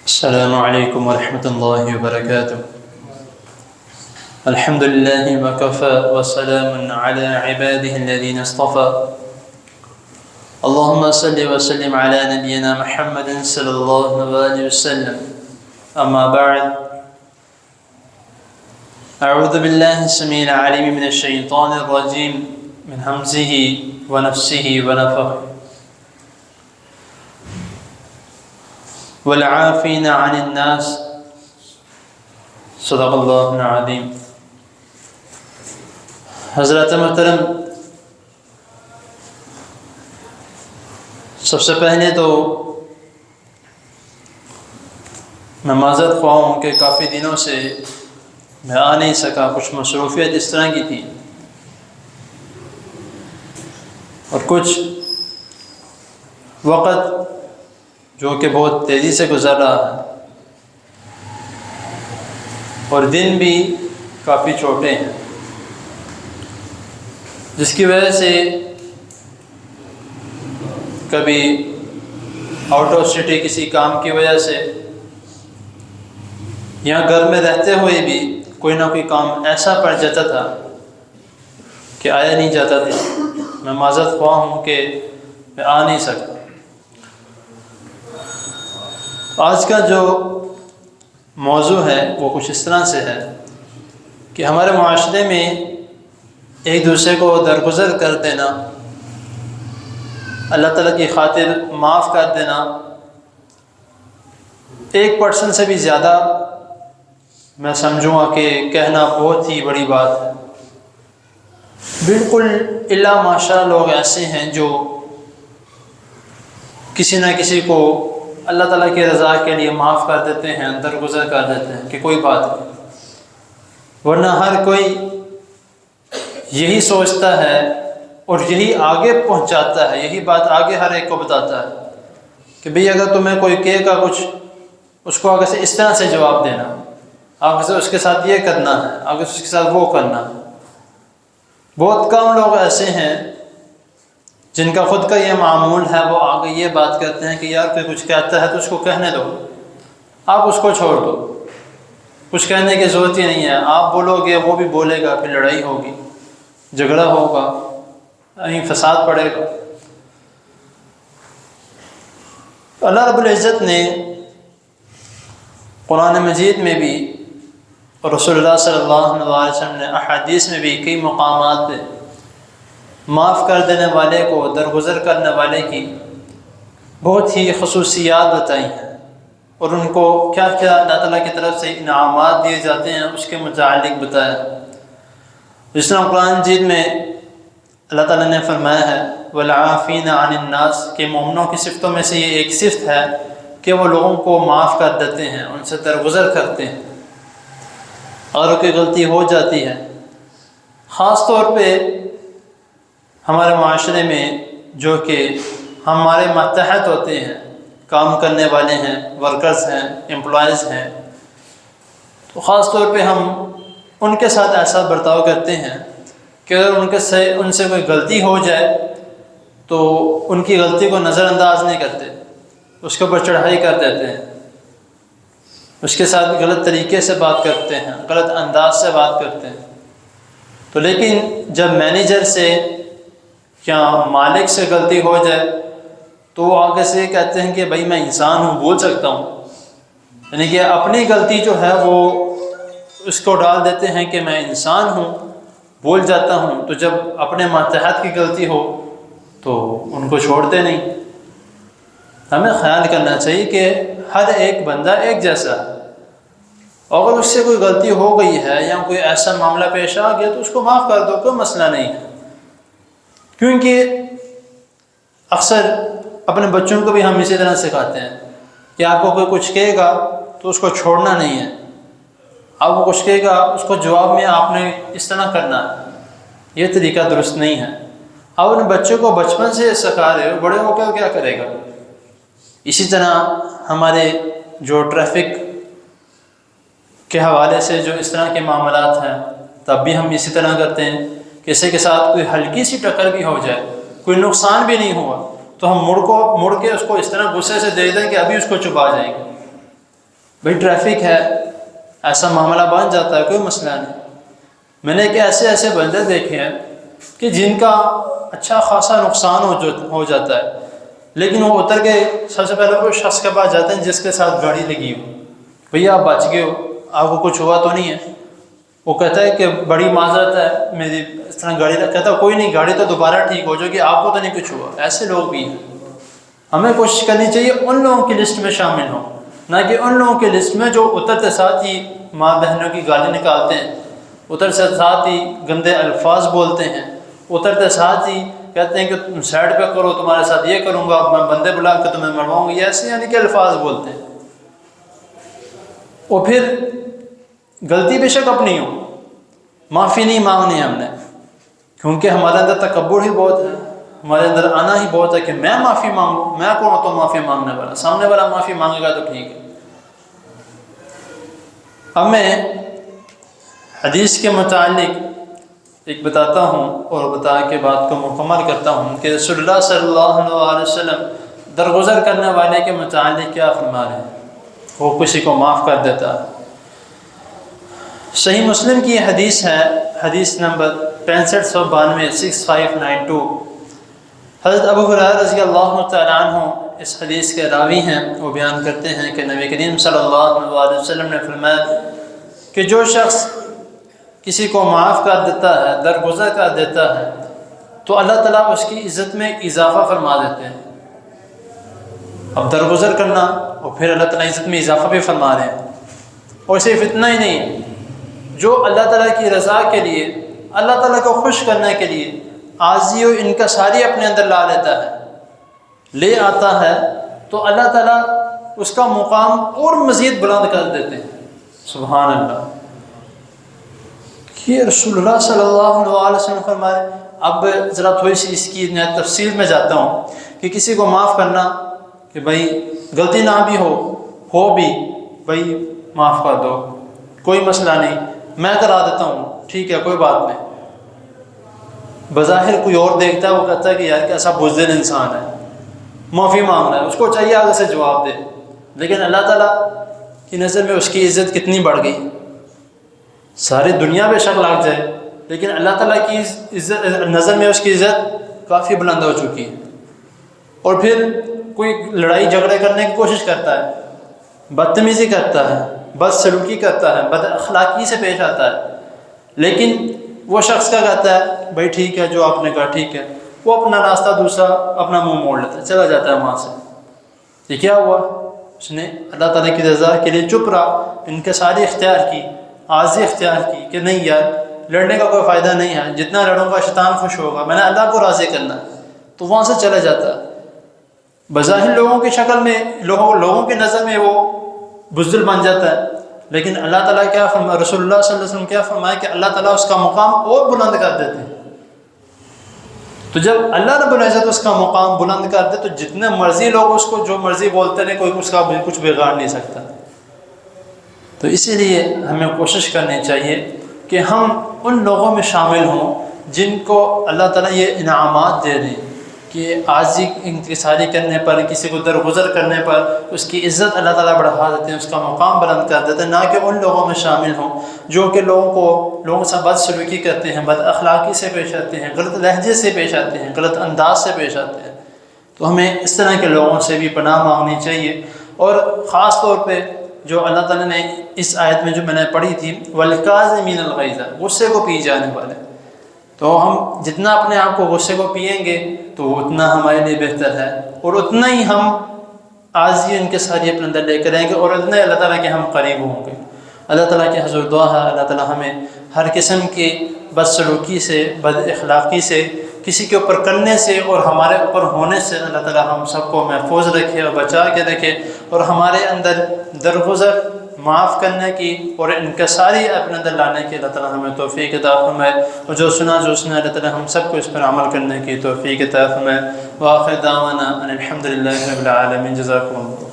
السلام علیکم ورحمۃ اللہ وبرکاتہ۔ الحمد للہ وکفى وسلام علی عباده الذین اصطفى۔ اللهم صل وسلم علی نبینا محمد صلی اللہ علیہ وسلم۔ اما بعد، اعوذ باللہ السمیع العلیم من الشیطان الرجیم من ہمزہ ونفسہ ونفخہ۔ والعافین عن الناس، صدق اللہ العظیم۔ حضرت محترم، سب سے پہلے تو میں معذرت خواہ ہوں کہ کافی دنوں سے میں آ نہیں سکا، کچھ مصروفیت اس طرح کی تھی اور کچھ وقت جو کہ بہت تیزی سے گزر رہا ہے اور دن بھی کافی چھوٹے ہیں، جس کی وجہ سے کبھی آؤٹ آف سٹی کسی کام کی وجہ سے یا گھر میں رہتے ہوئے بھی کوئی نہ کوئی کام ایسا پڑ جاتا تھا کہ آیا نہیں جاتا تھا۔ میں معذرت خواہ ہوں کہ میں آ نہیں سکتا۔ آج کا جو موضوع ہے وہ کچھ اس طرح سے ہے کہ ہمارے معاشرے میں ایک دوسرے کو درگزر کر دینا، اللہ تعالیٰ کی خاطر معاف کر دینا، 1% سے بھی زیادہ میں سمجھوں گا کہ کہنا بہت ہی بڑی بات ہے۔ بالکل الا ماشاء لوگ ایسے ہیں جو کسی نہ کسی کو اللہ تعالیٰ کی رضا کے لیے معاف کر دیتے ہیں، درگزر کر دیتے ہیں کہ کوئی بات نہیں، ورنہ ہر کوئی یہی سوچتا ہے اور یہی آگے پہنچاتا ہے، یہی بات آگے ہر ایک کو بتاتا ہے کہ بھئی اگر تمہیں کوئی کہے گا کچھ، اس کو آگے سے اس طرح سے جواب دینا، آگے سے اس کے ساتھ یہ کرنا ہے، آگے سے اس کے ساتھ وہ کرنا ہے۔ بہت کم لوگ ایسے ہیں جن کا خود کا یہ معمول ہے، وہ آگے یہ بات کرتے ہیں کہ یار کوئی کچھ کہتا ہے تو اس کو کہنے دو، آپ اس کو چھوڑ دو، کچھ کہنے کی ضرورت ہی نہیں ہے، آپ بولو گے وہ بھی بولے گا، پھر لڑائی ہوگی، جھگڑا ہوگا، کہیں فساد پڑے گا۔ اللہ رب العزت نے قرآن مجید میں بھی اور رسول اللہ صلی اللہ علیہ وسلم نے احادیث میں بھی کئی مقامات پہ معاف کر دینے والے کو، درگزر کرنے والے کی بہت ہی خصوصیات بتائی ہیں اور ان کو کیا کیا اللہ تعالیٰ کی طرف سے انعامات دیے جاتے ہیں اس کے متعلق بتایا۔ جس طرح قرآن مجید میں اللہ تعالیٰ نے فرمایا ہے والعافین عن الناس، کہ مومنوں کی صفتوں میں سے یہ ایک صفت ہے کہ وہ لوگوں کو معاف کر دیتے ہیں، ان سے درگزر کرتے ہیں اور کوئی غلطی ہو جاتی ہے۔ خاص طور پہ ہمارے معاشرے میں جو کہ ہمارے ماتحت ہوتے ہیں، کام کرنے والے ہیں، ورکرز ہیں، امپلائیز ہیں، تو خاص طور پہ ہم ان کے ساتھ ایسا برتاؤ کرتے ہیں کہ اگر ان سے کوئی غلطی ہو جائے تو ان کی غلطی کو نظر انداز نہیں کرتے، اس کے اوپر چڑھائی کر دیتے ہیں، اس کے ساتھ غلط طریقے سے بات کرتے ہیں، غلط انداز سے بات کرتے ہیں۔ تو لیکن جب مینیجر سے یا مالک سے غلطی ہو جائے تو وہ آگے سے کہتے ہیں کہ بھائی میں انسان ہوں، بول سکتا ہوں، یعنی کہ اپنی غلطی جو ہے وہ اس کو ڈال دیتے ہیں کہ میں انسان ہوں، بول جاتا ہوں۔ تو جب اپنے ماتحت کی غلطی ہو تو ان کو چھوڑتے نہیں۔ ہمیں خیال کرنا چاہیے کہ ہر ایک بندہ ایک جیسا ہے، اگر اس سے کوئی غلطی ہو گئی ہے یا کوئی ایسا معاملہ پیش آ گیا تو اس کو معاف کر دو، کوئی مسئلہ نہیں ہے۔ کیونکہ اکثر اپنے بچوں کو بھی ہم اسی طرح سکھاتے ہیں کہ آپ کو کوئی کچھ کہے گا تو اس کو چھوڑنا نہیں ہے، آپ کو کچھ کہے گا اس کو جواب میں آپ نے اس طرح کرنا ہے، یہ طریقہ درست نہیں ہے۔ آپ اپنے بچوں کو بچپن سے سکھا رہے ہو، بڑے ہو کر کیا کرے گا؟ اسی طرح ہمارے جو ٹریفک کے حوالے سے جو اس طرح کے معاملات ہیں، تب بھی ہم اسی طرح کرتے ہیں، کسی کے ساتھ کوئی ہلکی سی ٹکر بھی ہو جائے، کوئی نقصان بھی نہیں ہوا، تو ہم مڑ کے اس کو اس طرح غصے سے دے دیں کہ ابھی اس کو چبا جائیں گے، بھائی ٹریفک ہے، ایسا معاملہ بن جاتا ہے، کوئی مسئلہ نہیں۔ میں نے کہ ایسے بندے دیکھے ہیں کہ جن کا اچھا خاصا نقصان ہو جاتا ہے، لیکن وہ اتر کے سب سے پہلے اس شخص کے پاس جاتے ہیں جس کے ساتھ گاڑی لگی ہو، بھیا آپ بچ گئے ہو، آپ کو کچھ ہوا تو نہیں ہے؟ وہ کہتا ہے کہ بڑی معذرت ہے میری، اس طرح گاڑی کہتا ہے کوئی نہیں، گاڑی تو دوبارہ ٹھیک ہو جائے گی، آپ کو تو نہیں کچھ ہوا۔ ایسے لوگ بھی ہیں۔ ہمیں کوشش کرنی چاہیے ان لوگوں کی لسٹ میں شامل ہوں، نہ کہ ان لوگوں کی لسٹ میں جو اترتے ساتھ ہی ماں بہنوں کی گالی نکالتے ہیں، اترتے ساتھ ہی گندے الفاظ بولتے ہیں، اترتے ساتھ ہی کہتے ہیں کہ تم سائڈ پہ کرو، تمہارے ساتھ یہ کروں گا، میں بندے بلا کے تمہیں مرواؤں گا، یہ ایسے یعنی کہ الفاظ بولتے ہیں۔ اور پھر غلطی بے شک اپنی ہو، معافی نہیں مانگنی ہم نے، کیونکہ ہمارے اندر تکبر ہی بہت ہے، ہمارے اندر آنا ہی بہت ہے کہ میں معافی مانگوں، میں کون ہوتا ہوں معافی مانگنے والا، سامنے والا معافی مانگے گا تو ٹھیک ہے۔ اب میں حدیث کے متعلق ایک بتاتا ہوں اور بتا کے بات کو مکمل کرتا ہوں کہ رسول اللہ صلی اللہ علیہ وسلم درگزر کرنے والے کے متعلق کیا فرما رہے ہیں، وہ کسی کو معاف کر دیتا ہے۔ صحیح مسلم کی یہ حدیث ہے، حدیث نمبر 6592 6592۔ حضرت ابو ہریرہ رضی اللہ تعالیٰ عنہ اس حدیث کے راوی ہیں، وہ بیان کرتے ہیں کہ نبی کریم صلی اللہ علیہ وسلم نے فرمایا کہ جو شخص کسی کو معاف کر دیتا ہے، درگزر کر دیتا ہے، تو اللہ تعالیٰ اس کی عزت میں اضافہ فرما دیتے ہیں۔ اب درگزر کرنا اور پھر اللہ تعالیٰ عزت میں اضافہ بھی فرما رہے ہیں۔ اور صرف اتنا ہی نہیں، جو اللہ تعالیٰ کی رضا کے لیے، اللہ تعالیٰ کو خوش کرنے کے لیے عاجزی و انکساری اپنے اندر لا لیتا ہے، لے آتا ہے، تو اللہ تعالیٰ اس کا مقام اور مزید بلند کر دیتے ہیں۔ سبحان اللہ۔ کہ رسول اللہ صلی اللہ علیہ وسلم فرمائے۔ اب ذرا تھوڑی سی اس کی تفصیل میں جاتا ہوں کہ کسی کو معاف کرنا، کہ بھائی غلطی نہ بھی ہو بھی بھائی معاف کر دو، کوئی مسئلہ نہیں، میں کرا دیتا ہوں، ٹھیک ہے کوئی بات نہیں۔ بظاہر کوئی اور دیکھتا ہے، وہ کہتا ہے کہ یار کیسا بزدل انسان ہے، معافی مانگ رہا ہے، اس کو چاہیے آگے سے جواب دے، لیکن اللہ تعالیٰ کی نظر میں اس کی عزت کتنی بڑھ گئی۔ ساری دنیا بے شک لگ جائے، لیکن اللہ تعالیٰ کی عزت نظر میں اس کی عزت کافی بلند ہو چکی ہے۔ اور پھر کوئی لڑائی جھگڑے کرنے کی کوشش کرتا ہے، بدتمیزی کرتا ہے، بد سلوکی کرتا ہے، بد اخلاقی سے پیش آتا ہے، لیکن وہ شخص کیا کہتا ہے، بھائی ٹھیک ہے جو آپ نے کہا ٹھیک ہے، وہ اپنا راستہ دوسرا اپنا منہ موڑ لیتا ہے، چلا جاتا ہے وہاں سے۔ یہ کیا ہوا؟ اس نے اللہ تعالیٰ کی رضا کے لیے چپ رہا، انکساری اختیار کی، عاجزی اختیار کی کہ نہیں یار لڑنے کا کوئی فائدہ نہیں ہے، جتنا لڑوں گا شیطان خوش ہوگا، میں نے اللہ کو راضی کرنا ہے، تو وہاں سے چلا جاتا ہے۔ بظاہر لوگوں کی شکل میں، لوگوں کی نظر میں وہ بزدل بن جاتا ہے، لیکن اللہ تعالیٰ کیا فرمایا، رسول اللہ صلی اللہ علیہ وسلم کیا فرمایا کہ اللہ تعالیٰ اس کا مقام اور بلند کر دیتے ہیں۔ تو جب اللہ رب العزت اس کا مقام بلند کر دے تو جتنے مرضی لوگ اس کو جو مرضی بولتے رہے، کوئی اس کا کچھ بگاڑ نہیں سکتا۔ تو اسی لیے ہمیں کوشش کرنی چاہیے کہ ہم ان لوگوں میں شامل ہوں جن کو اللہ تعالیٰ یہ انعامات دے دیں کہ عاجزی انکساری کرنے پر، کسی کو درگزر کرنے پر اس کی عزت اللہ تعالیٰ بڑھا دیتے ہیں، اس کا مقام بلند کر دیتے ہیں، نہ کہ ان لوگوں میں شامل ہوں جو کہ لوگوں سے بد سلوکی کرتے ہیں، بد اخلاقی سے پیش آتے ہیں، غلط لہجے سے پیش آتے ہیں، غلط انداز سے پیش آتے ہیں۔ تو ہمیں اس طرح کے لوگوں سے بھی پناہ مانگنی چاہیے۔ اور خاص طور پہ جو اللہ تعالیٰ نے اس آیت میں جو میں نے پڑھی تھی، وَالْكَاظِمِينَ الْغَيْظَ، غصے کو پی جانے والے، تو ہم جتنا اپنے آپ کو غصے کو پئیں گے تو اتنا ہمارے لیے بہتر ہے، اور اتنا ہی ہم عاجزی انکساری اپنے اندر لے کر آئیں گے، اور اتنا ہی اللہ تعالیٰ کے ہم قریب ہوں گے۔ اللہ تعالیٰ کے حضور دعا ہے اللہ تعالیٰ ہمیں ہر قسم کی بد سلوکی سے، بد اخلاقی سے، کسی کے اوپر کرنے سے اور ہمارے اوپر ہونے سے اللہ تعالیٰ ہم سب کو محفوظ رکھے اور بچا کے رکھے، اور ہمارے اندر درگزر، معاف کرنے کی اور انکساری اپنے اندر لانے کی اللہ تعالیٰ ہمیں توفیق عطا فرمائے، اور جو سنا اللہ تعالیٰ ہم سب کو اس پر عمل کرنے کی توفیق عطا فرمائے۔ وآخر دعوانا ان الحمد للہ رب العالمین۔ جزاکم اللہ۔